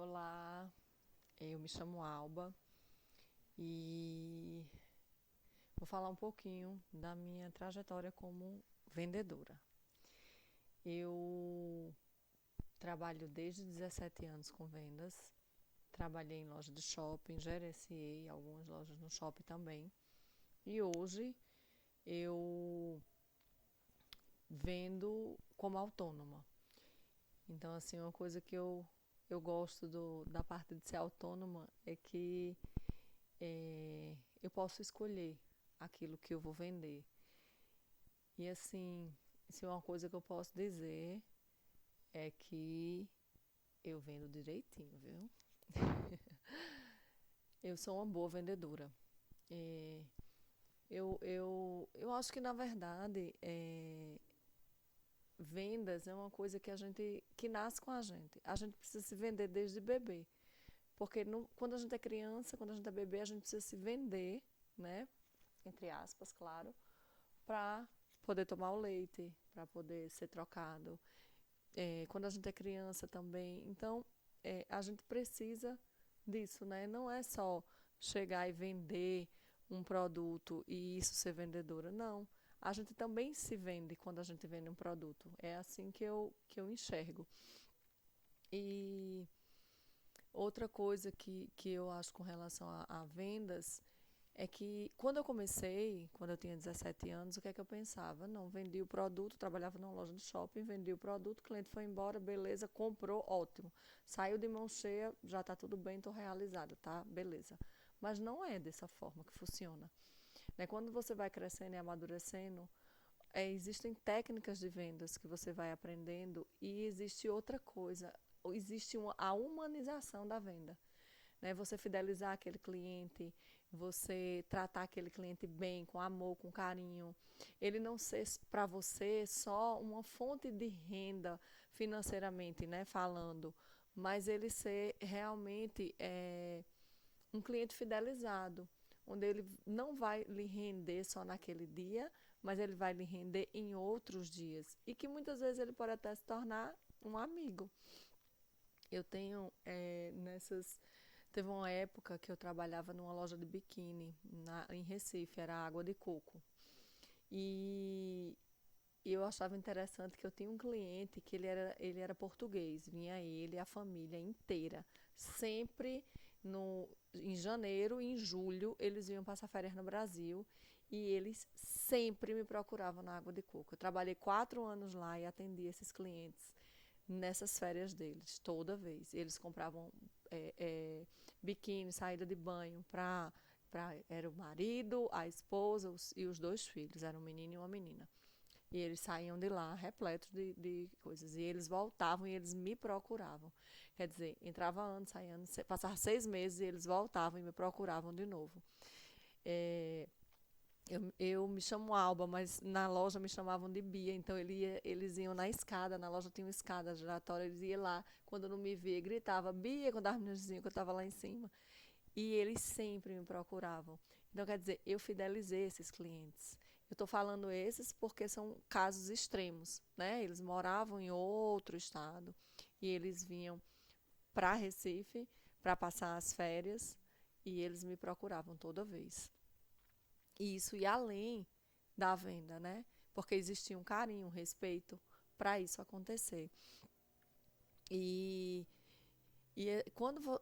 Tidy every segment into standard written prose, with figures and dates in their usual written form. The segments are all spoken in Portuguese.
Olá, eu me chamo Alba e vou falar um pouquinho da minha trajetória como vendedora. Eu trabalho desde 17 anos com vendas, trabalhei em loja de shopping, gerenciei algumas lojas no shopping também e hoje eu vendo como autônoma. Então, assim, uma coisa que eu gosto da parte de ser autônoma é que eu posso escolher aquilo que eu vou vender. E assim, se uma coisa que eu posso dizer é que eu vendo direitinho, viu? Eu sou uma boa vendedora. É, eu acho que na verdade vendas é uma coisa que nasce com a gente. A gente precisa se vender desde bebê. Porque quando a gente é criança, quando a gente é bebê, a gente precisa se vender, né? Entre aspas, claro, para poder tomar o leite, para poder ser trocado. Quando a gente é criança também. Então, a gente precisa disso, né? Não é só chegar e vender um produto e isso ser vendedora. Não. A gente também se vende quando a gente vende um produto. É assim que eu enxergo. E outra coisa que eu acho com relação a vendas é que quando eu comecei, quando eu tinha 17 anos, o que é que eu pensava? Não, vendi o produto, trabalhava numa loja de shopping, vendi o produto, o cliente foi embora, beleza, comprou, ótimo. Saiu de mão cheia, já está tudo bem, estou realizada, tá? Beleza. Mas não é dessa forma que funciona. Né? Quando você vai crescendo e amadurecendo, existem técnicas de vendas que você vai aprendendo e existe outra coisa, existe a humanização da venda, né? Você fidelizar aquele cliente, você tratar aquele cliente bem, com amor, com carinho. Ele não ser para você só uma fonte de renda financeiramente, né, falando, mas ele ser realmente um cliente fidelizado, onde ele não vai lhe render só naquele dia, mas ele vai lhe render em outros dias. E que muitas vezes ele pode até se tornar um amigo. Eu tenho nessas. Teve uma época que eu trabalhava numa loja de biquíni em Recife, era água de coco. E eu achava interessante que eu tinha um cliente que ele era português, vinha ele e a família inteira. Sempre em janeiro e em julho eles vinham passar férias no Brasil e eles sempre me procuravam na água de coco. Eu trabalhei 4 anos lá e atendi esses clientes nessas férias deles, toda vez. Eles compravam biquíni, saída de banho era o marido, a esposa e os dois filhos, era um menino e uma menina. E eles saíam de lá repletos de coisas. E eles voltavam e eles me procuravam. Quer dizer, entrava anos, saía anos, passava 6 meses e eles voltavam e me procuravam de novo. É, eu me chamo Alba, mas na loja me chamavam de Bia, então eles iam na escada, na loja tinha uma escada giratória, eles iam lá, quando não me via, gritava Bia, quando as meninas diziam que eu estava lá em cima. E eles sempre me procuravam. Então, quer dizer, eu fidelizei esses clientes. Eu estou falando esses porque são casos extremos, né? Eles moravam em outro estado e eles vinham para Recife para passar as férias e eles me procuravam toda vez. E isso ia além da venda, né? Porque existia um carinho, um respeito para isso acontecer. E,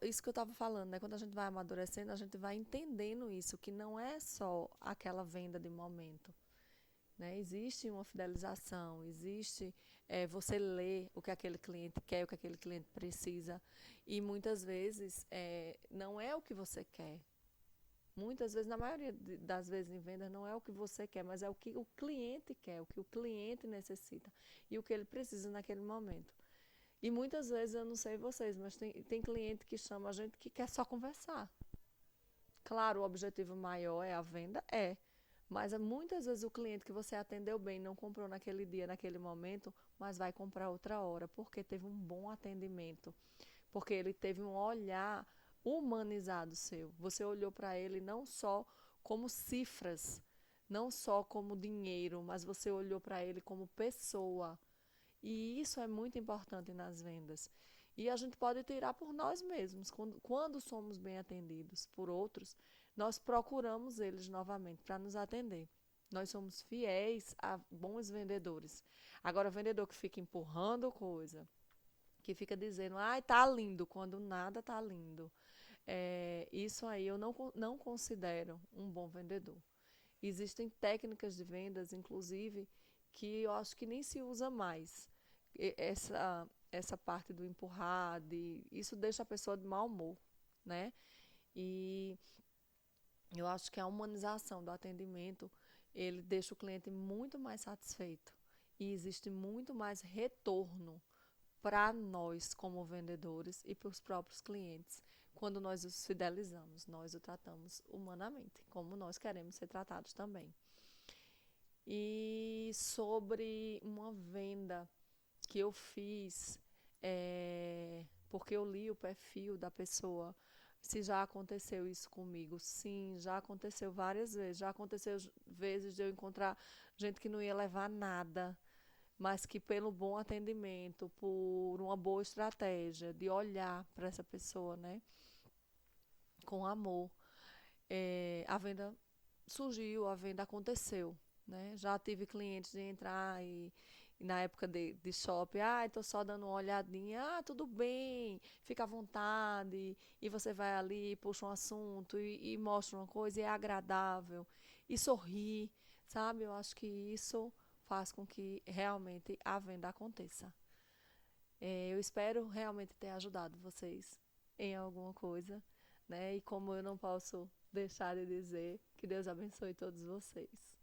isso que eu estava falando, né? Quando a gente vai amadurecendo, a gente vai entendendo isso, que não é só aquela venda de momento. Né? Existe uma fidelização, existe você ler o que aquele cliente quer, o que aquele cliente precisa. E muitas vezes não é o que você quer. Muitas vezes, na maioria das vezes em vendas, não é o que você quer, mas é o que o cliente quer, o que o cliente necessita e o que ele precisa naquele momento. E muitas vezes, eu não sei vocês, mas tem cliente que chama a gente que quer só conversar. Claro, o objetivo maior é a venda, é. Mas muitas vezes o cliente que você atendeu bem não comprou naquele dia, naquele momento, mas vai comprar outra hora, porque teve um bom atendimento, porque ele teve um olhar humanizado seu. Você olhou para ele não só como cifras, não só como dinheiro, mas você olhou para ele como pessoa. E isso é muito importante nas vendas. E a gente pode tirar por nós mesmos. Quando somos bem atendidos por outros, nós procuramos eles novamente para nos atender. Nós somos fiéis a bons vendedores. Agora, o vendedor que fica empurrando coisa, que fica dizendo, ai, tá lindo, quando nada tá lindo. Isso aí eu não considero um bom vendedor. Existem técnicas de vendas, inclusive, que eu acho que nem se usa mais. Essa parte do empurrar, isso deixa a pessoa de mau humor, né? E eu acho que a humanização do atendimento, ele deixa o cliente muito mais satisfeito. E existe muito mais retorno para nós como vendedores e para os próprios clientes quando nós os fidelizamos, nós o tratamos humanamente, como nós queremos ser tratados também. E sobre uma venda que eu fiz, porque eu li o perfil da pessoa, se já aconteceu isso comigo. Sim, já aconteceu várias vezes. Já aconteceu vezes de eu encontrar gente que não ia levar nada, mas que pelo bom atendimento, por uma boa estratégia de olhar para essa pessoa, né, com amor, a venda surgiu, a venda aconteceu, né? Já tive clientes de entrar e na época de shopping, estou só dando uma olhadinha, tudo bem, fica à vontade, e você vai ali, puxa um assunto e mostra uma coisa, e é agradável, e sorri, sabe? Eu acho que isso faz com que realmente a venda aconteça. Eu espero realmente ter ajudado vocês em alguma coisa, né? E como eu não posso deixar de dizer, que Deus abençoe todos vocês.